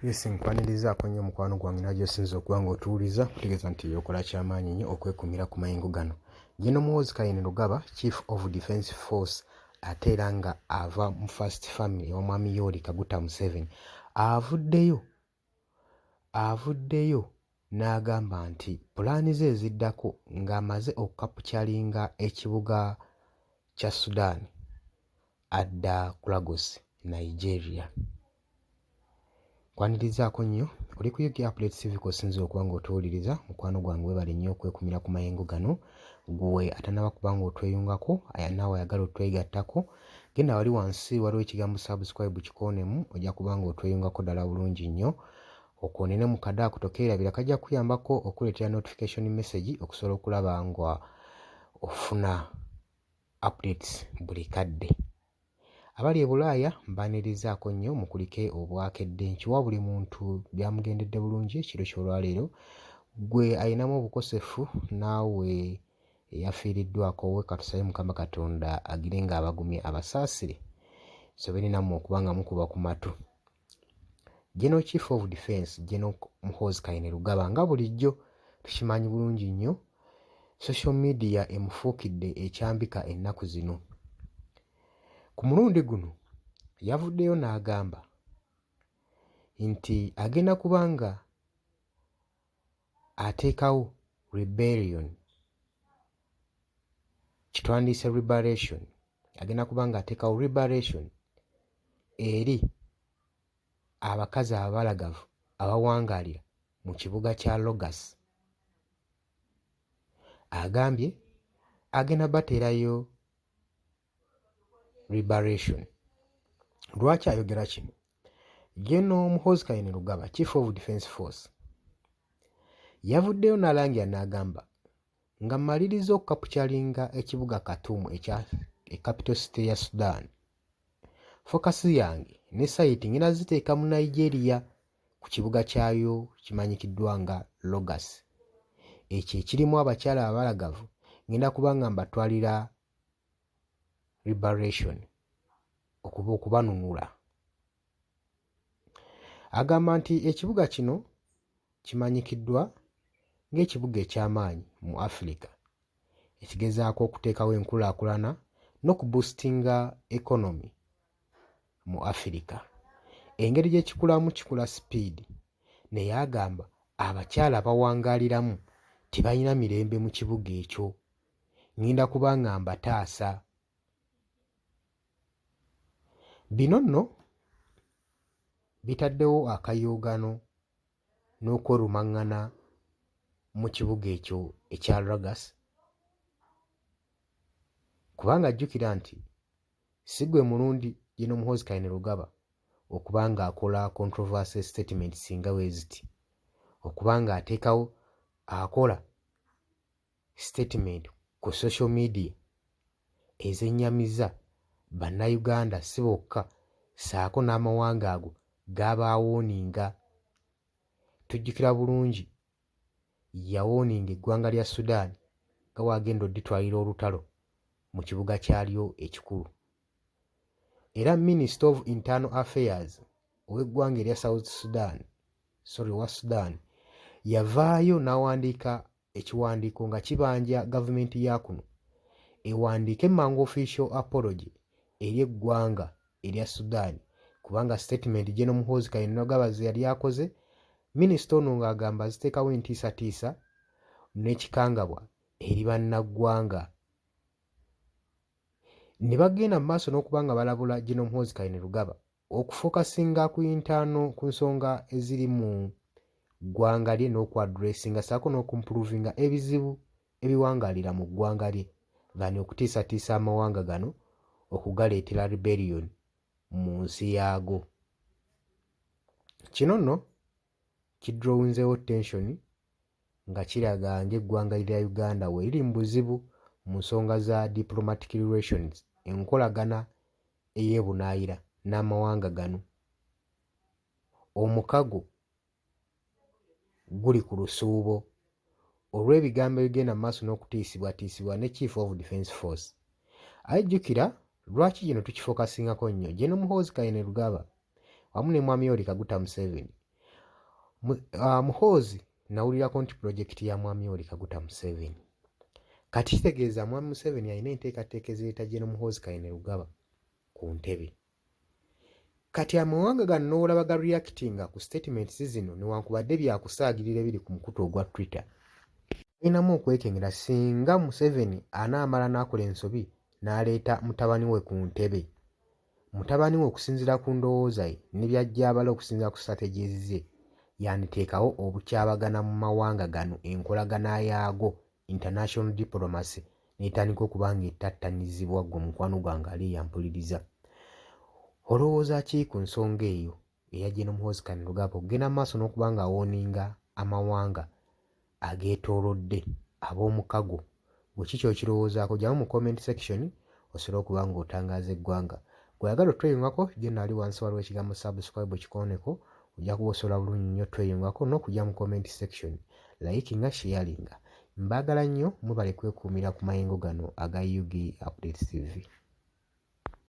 Yes, nkwanirizaako nnyo mukwano gwange najjo sinza okuba ng'otuwuliza kutegeeza nti okola kyamaanyi nnyo okwekumira ku mayengo gano. Gen. Muhoozi Kainerugaba, Chief of Defence Force, ate era nga ava mu First Family wa Mwami Yoweri Kaguta Museveni, avuddeyo n'agamba nti pulaani ze eziddako ng'amaze okukapukyalinga ekibuga kya Sudan adda ku Lagos, Nigeria. Nkwanirizaako nnyo oli ku UK Updates TV kosinza okuba ng'otuwuliriza mukwano gwange webale nnyo okwekumira ku mayengo gano. Gwe atanaba kuba ng'otweyungako naawe ayagala otwegattako genda wali wansi waliwo ekigambo subscribe kikoonemu ojja kuba ng'otweyungako ddala bulungi nnyo okoonene mu kada ako tokeerabira kajja kuyambako okuleetera notification message okusobola okulaba nga ofuna updates buli kadde. Abali e Bulaaya mbaanirizaako nnyo mukulike obwakedde nkiwa buli muntu byamugendedde bulungi ekiro ky'olwaleero. Gwe ayinamu obukosefu naawe eyafiiriddwako we katusabe Mukama Katonda agire ng'abagumye abasaasire sobe nammwe okuba nga mukuba ku matu. General Chief of Defence Gen. Muhoozi Kainerugaba nga bulijjo tukimanyi bulungi nnyo social media emufuukidde ekyambika ennaku zino. Ku mulundi guno yavuddeyo n'agamba nti agenda kubanga ateekawo rebellion, kitwandiise liberation, agenda kubanga ateekawo liberation eri abakazi abalagavu abawangaalira mu kibuga kya Lagos. Agambye agenda bateerayo liberation. Lwaki ayogera kino? Gen. Muhoozi Kainerugaba, Chief of Defence Force, yavuddeyo n'alangira n'agamba nga mmaliriza okukapukyalinga ekibuga Khartoum ekya capital city ya Sudan, fokasi yange ne site ngenda ziteeka mu Nigeria ku kibuga kyayo kimanyikiddwa nga Lagos. Ekyo ekirimu abakyala abalagavu ngenda kubanga mbatwalira liberation okubanunula. Agamba nti ekibuga kino kimanyikiddwa ng'ekibuga eky'amaanyi mu Africa ekigezaako okuteekawo enkulaakulana n'okuboostinga economy mu Africa. Engeri gye kikulamu kikula speed, naye agamba abakyala abawangaaliramu tebalina mirembe mu kibuga ekyo, ngenda kubanga mbataasa. Bino nno bitaddewo akayoogano n'okwerumaŋŋana mu kibuga ekyo ekya Lagos, kubanga ajjukira nti si gwe mulundi Gen. Muhoozi Kainerugaba okuba ng'akola controversy statement singa bwe ziti, okuba ng'ateekawo akola statement ku social media ezennyamiza bannayuganda si bokka ssaako n'amawanga ago g'abawooninga. Tujjukira bulungi yawooninga eggwanga lya Sudan nga wagenda odditwalira olutalo mu kibuga kyalyo ekikulu. Era Minister of Internal Affairs ow'eggwanga erya wa Sudan yavaayo n'awandiika ekiwandiiko nga kibanja gavumenti ya kuno ewandiike mangu official apology eri eggwanga erya Sudan, kubanga statement Gen. Muhoozi Kainerugaba ze yali akoze minisita ono ng'agamba ziteekawo entiisatiisa n'ekikangabwa eri bannaggwanga. Ne bagenda mu maaso n'okuba nga balabula Gen. Muhoozi Kainerugaba okufokasinga ku nsonga eziri mu ggwanga lye n'okwadressinga ssaako n'okumpuluvinga ebizibu ebiwangaalira mu ggwanga lye vani okutiisatiisa amawanga gano okugaleetera rebellion mu nsi yaago. Kino nno kidrowinzeewo tension nga kiraga ng'eggwanga lya Uganda we liri mu buzibu mu nsonga za diplomatic relations, enkolagana ey'ebunaayira n'amawanga gano. Omukago guli ku lusuubo olw'ebigambo ebigenda mu maaso n'okutiisibwatiisibwa ne Chief of Defence Force. Ajjukira lwaki kino tukifokasingako nnyo? Gen. Muhoozi Kainerugaba wamu ne Mwami Yoweri Kaguta Museveni Muhoozi nawulirako nti pulojekiti ya mwami oli Kaguta Museveni. Kati kitegeeza mwami Museveni alina enteekateeka ezireeta Gen. Muhoozi Kainerugaba ku ntebe. Kati amawanga gano n'olaba ga reactinga ku statements zino newankubadde byakusaagirira ebiri ku mukutu ogwa Twitter, alinamu okwekengera singa Museveni anaamala n'akola ensobi n'aleeta mutabani we ku ntebe. Mutabani we okusinziira ku ndowooza ye ne byajja abala okusinziira ku strategies ze yanditeekawo obukyabagana mu mawanga gano, enkolagana yaago international diplomacy n'etandika okuba nga ettattanyizibwa gwe mukwano gwange ali yampuliriza. Olowooza ki ku nsonga eyo eya Gen. Muhoozi Kainerugaba okugenda mu maaso n'okuba nga awooninga amawanga ageetoolodde ab'omukago? Bwe ki ky'okirowoozaako? Gyamu mu comment section osobole okuba ng'otangaaza eggwanga. Gw'ayagala otweyungako genda ali wansi waliwo ekigambo subscribe okikooneko, ojja kuba osobola bulungi nnyo tweyungako n'okujja mu comment section likinga sharinga. Mbaagala nnyo, mwebale kwekuumira ku mayengo gano aga UG Updates TV.